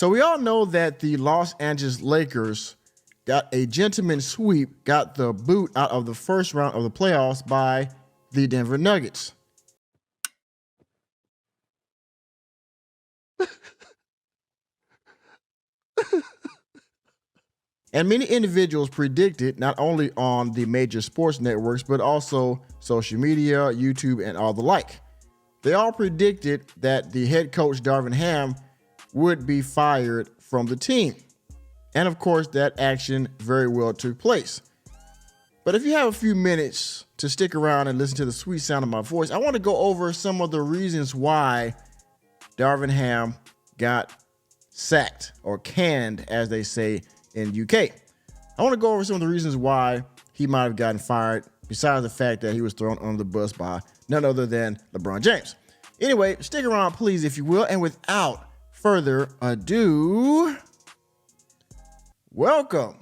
So we all know that the Los Angeles Lakers got a gentleman's sweep, got the boot out of the first round of the playoffs by the Denver Nuggets. And many individuals predicted, not only on the major sports networks, but also social media, YouTube, and all the like. They all predicted that the head coach, Darvin Ham, would be fired from the team. And of course, that action very well took place. But if you have a few minutes to stick around and listen to the sweet sound of my voice, I want to go over some of the reasons why Darvin Ham got sacked, or canned, as they say in UK. I want to go over some of the reasons why he might have gotten fired, besides the fact that he was thrown under the bus by none other than LeBron James. Anyway, stick around, please, if you will. And without further ado, welcome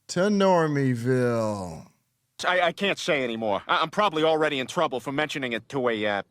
to Normieville. I can't say anymore. I'm probably already in trouble for mentioning it to a,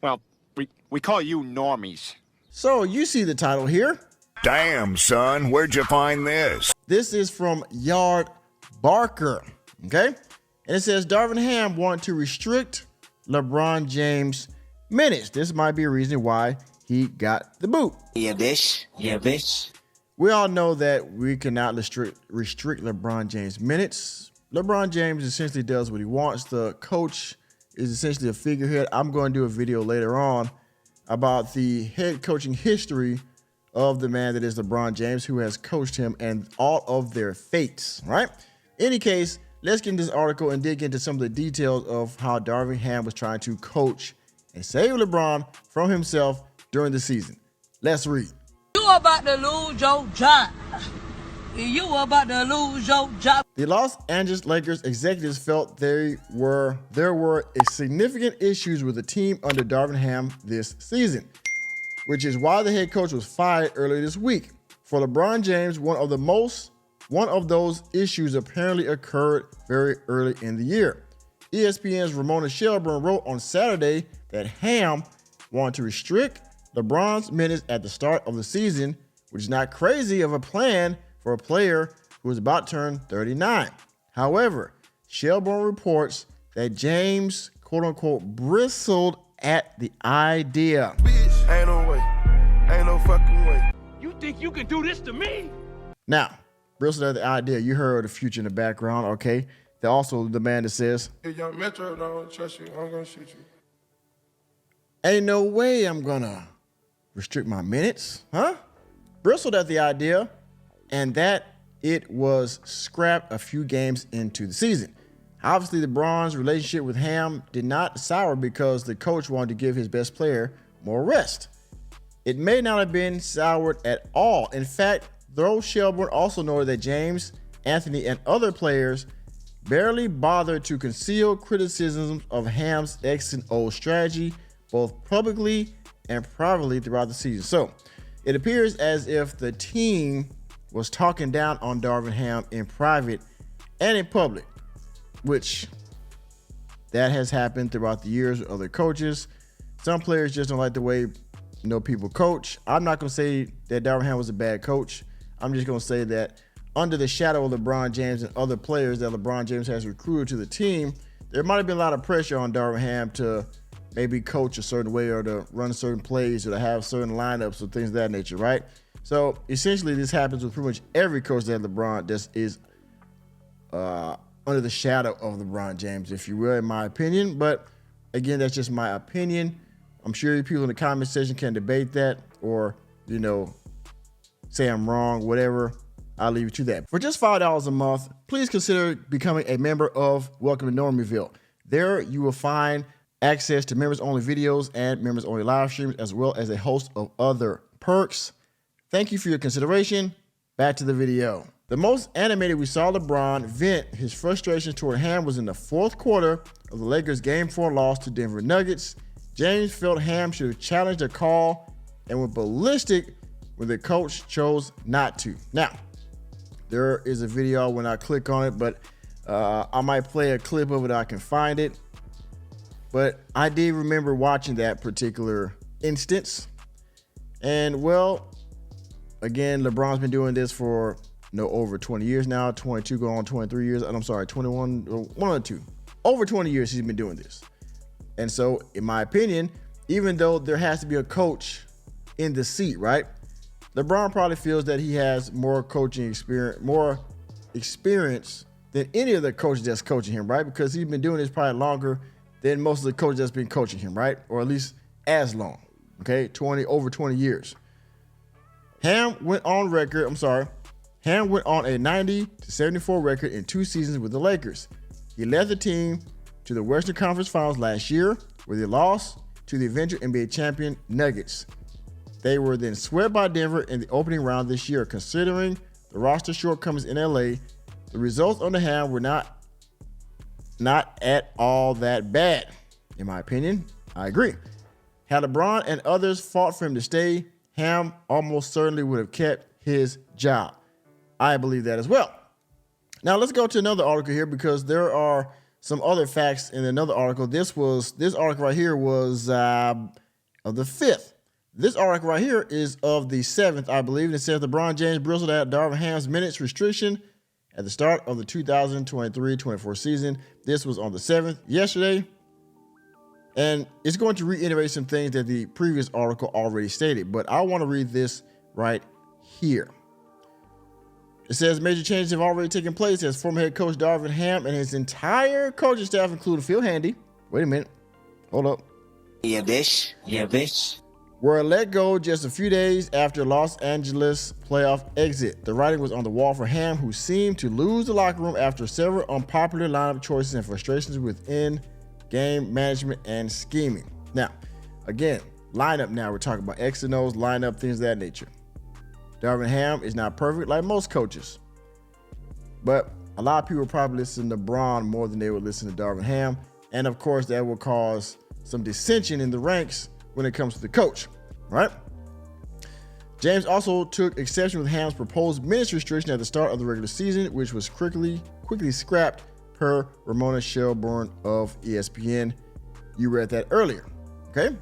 well, we call you normies. So you see the title here. Damn, son, where'd you find this? This is from Yardbarker, okay? And it says Darvin Ham wanted to restrict LeBron James' minutes. This might be a reason why he got the boot. Yeah, bitch. Yeah, bitch. We all know that we cannot restrict LeBron James' minutes. LeBron James essentially does what he wants. The coach is essentially a figurehead. I'm going to do a video later on about the head coaching history of the man that is LeBron James, who has coached him, and all of their fates, right? In any case, let's get into this article and dig into some of the details of how Darvin Ham was trying to coach and save LeBron from himself during the season. Let's read. You about to lose your job. You about to lose your job. The Los Angeles Lakers executives felt there were significant issues with the team under Darvin Ham this season, which is why the head coach was fired earlier this week. For LeBron James, one of those issues apparently occurred very early in the year. ESPN's Ramona Shelburne wrote on Saturday that Ham wanted to restrict LeBron's minutes at the start of the season, which is not crazy of a plan for a player who is about to turn 39. However, Shelburne reports that James, quote unquote, bristled at the idea. Bitch, ain't no way. Ain't no fucking way. You think you can do this to me? Now, bristled at the idea. You heard the Future in the background, okay? They're also the man that says, If young Metro don't trust you, I'm gonna shoot you. ain't no way I'm gonna restrict my minutes, huh? Bristled at the idea, and that it was scrapped a few games into the season. Obviously, LeBron's relationship with Ham did not sour because the coach wanted to give his best player more rest. It may not have been soured at all. In fact, though Shelburne also noted that James, Anthony, and other players barely bothered to conceal criticisms of Ham's X and O strategy, both publicly and privately throughout the season. So it appears as if the team was talking down on Darvin Ham in private and in public, which that has happened throughout the years with other coaches. Some players just don't like the way people coach. I'm not going to say that Darvin Ham was a bad coach. I'm just going to say that under the shadow of LeBron James and other players that LeBron James has recruited to the team, there might have been a lot of pressure on Darvin Ham to maybe coach a certain way or to run certain plays or to have certain lineups or things of that nature, right? So essentially this happens with pretty much every coach that LeBron just is under the shadow of LeBron James, if you will, in my opinion. But again, that's just my opinion. I'm sure you people in the comment section can debate that or, say I'm wrong, whatever. I'll leave it to that. For just $5 a month, please consider becoming a member of Welcome to Normieville. There you will find access to members-only videos and members-only live streams, as well as a host of other perks. Thank you for your consideration. Back to the video. The most animated we saw LeBron vent his frustrations toward Ham was in the fourth quarter of the Lakers' Game 4 loss to Denver Nuggets. James felt Ham should have challenged the call and went ballistic when the coach chose not to. Now, there is a video when I click on it, but I might play a clip of it. I can find it. But I did remember watching that particular instance. And, well, again, LeBron's been doing this for over 20 years now, 22 going on 23 years. I'm sorry, 21, one or two. Over 20 years he's been doing this. And so, in my opinion, even though there has to be a coach in the seat, right? LeBron probably feels that he has more coaching experience than any of the coaches that's coaching him, right? Because he's been doing this probably longer than most of the coaches that's been coaching him, right? Or at least as long, okay? Over 20 years. Ham went on a 90-74 record in 2 seasons with the Lakers. He led the team to the Western Conference Finals last year, where they lost to the eventual NBA champion Nuggets. They were then swept by Denver in the opening round this year. Considering the roster shortcomings in LA, the results on the Ham were not at all that bad. In my opinion, I agree. Had LeBron and others fought for him to stay, Ham almost certainly would have kept his job. I believe that as well. Now let's go to another article here, because there are some other facts in another article. This article right here was of the 5th. This article right here is of the 7th, I believe. And it says LeBron James bristled at Darvin Ham's minutes restriction at the start of the 2023-24 season. This was on the 7th, yesterday. And it's going to reiterate some things that the previous article already stated. But I want to read this right here. It says major changes have already taken place as former head coach Darvin Ham and his entire coaching staff, including Phil Handy. Wait a minute. Hold up. Yeah, bitch. Yeah, bitch. Were let go just a few days after Los Angeles playoff exit. The writing was on the wall for Ham, who seemed to lose the locker room after several unpopular lineup choices and frustrations within game management and scheming. Now, again, lineup now. We're talking about X and O's, lineup, things of that nature. Darvin Ham is not perfect like most coaches. But a lot of people probably listen to LeBron more than they would listen to Darvin Ham. And of course, that will cause some dissension in the ranks when it comes to the coach, right? James also took exception with Ham's proposed minutes restriction at the start of the regular season, which was quickly scrapped per Ramona Shelburne of ESPN. You read that earlier, okay?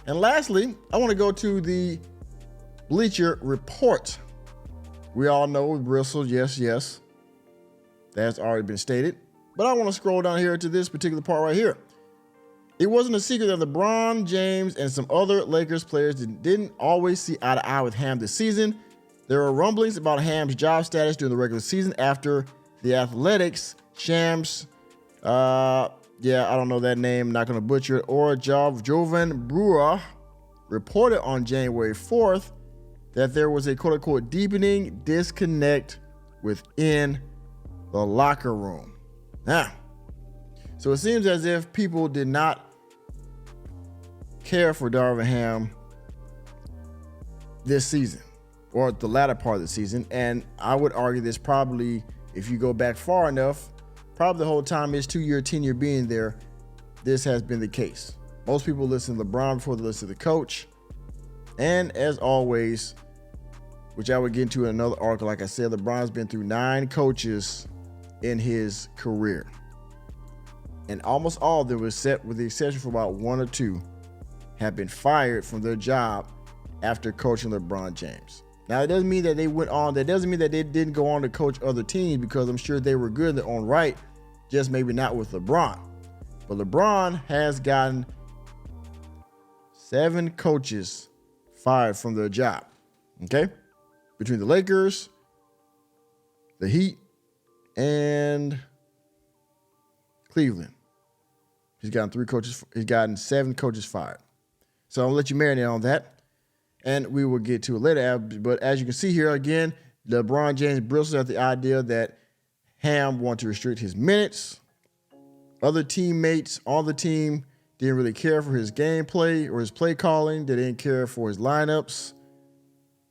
And lastly, I want to go to the Bleacher Report. We all know Bristle, yes. That's already been stated. But I want to scroll down here to this particular part right here. It wasn't a secret that LeBron James and some other Lakers players didn't always see eye to eye with Ham this season. There were rumblings about Ham's job status during the regular season after the Athletics, Shams, I don't know that name, not going to butcher it, or Jovan Brewer reported on January 4th that there was a quote-unquote deepening disconnect within the locker room. Now, so it seems as if people did not care for Darvin Ham this season, or the latter part of the season. And I would argue this probably, if you go back far enough, probably the whole time his 2-year tenure being there, this has been the case. Most people listen to LeBron before they listen to the coach. And as always, which I would get into in another article, like I said, LeBron's been through 9 coaches in his career. And almost all of them, except with the exception for about 1 or 2, have been fired from their job after coaching LeBron James. Now, it doesn't mean that they went on. That doesn't mean that they didn't go on to coach other teams, because I'm sure they were good in their own right, just maybe not with LeBron. But LeBron has gotten 7 coaches fired from their job, okay? Between the Lakers, the Heat, and Cleveland. He's gotten 7 coaches fired. So I'll let you marinate on that, and we will get to it later. But as you can see here, again, LeBron James bristles at the idea that Ham wanted to restrict his minutes. Other teammates on the team didn't really care for his gameplay or his play calling. They didn't care for his lineups,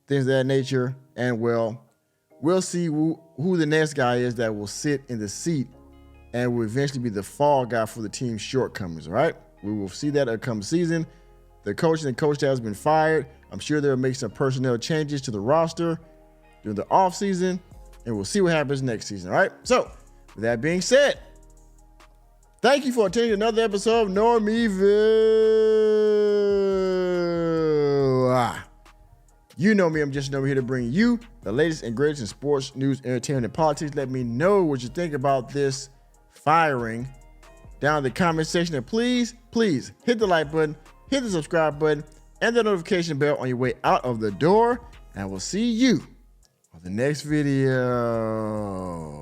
things of that nature. And well, we'll see who the next guy is that will sit in the seat and will eventually be the fall guy for the team's shortcomings, all right? We will see that upcoming season. The coach and coach staff has been fired. I'm sure they'll make some personnel changes to the roster during the offseason, and we'll see what happens next season, all right? So, with that being said, thank you for attending another episode of Normeville. You know me, I'm just over here to bring you the latest and greatest in sports, news, entertainment, and politics. Let me know what you think about this firing down in the comment section. And please hit the like button, hit the subscribe button, and the notification bell on your way out of the door. And I will see you on the next video.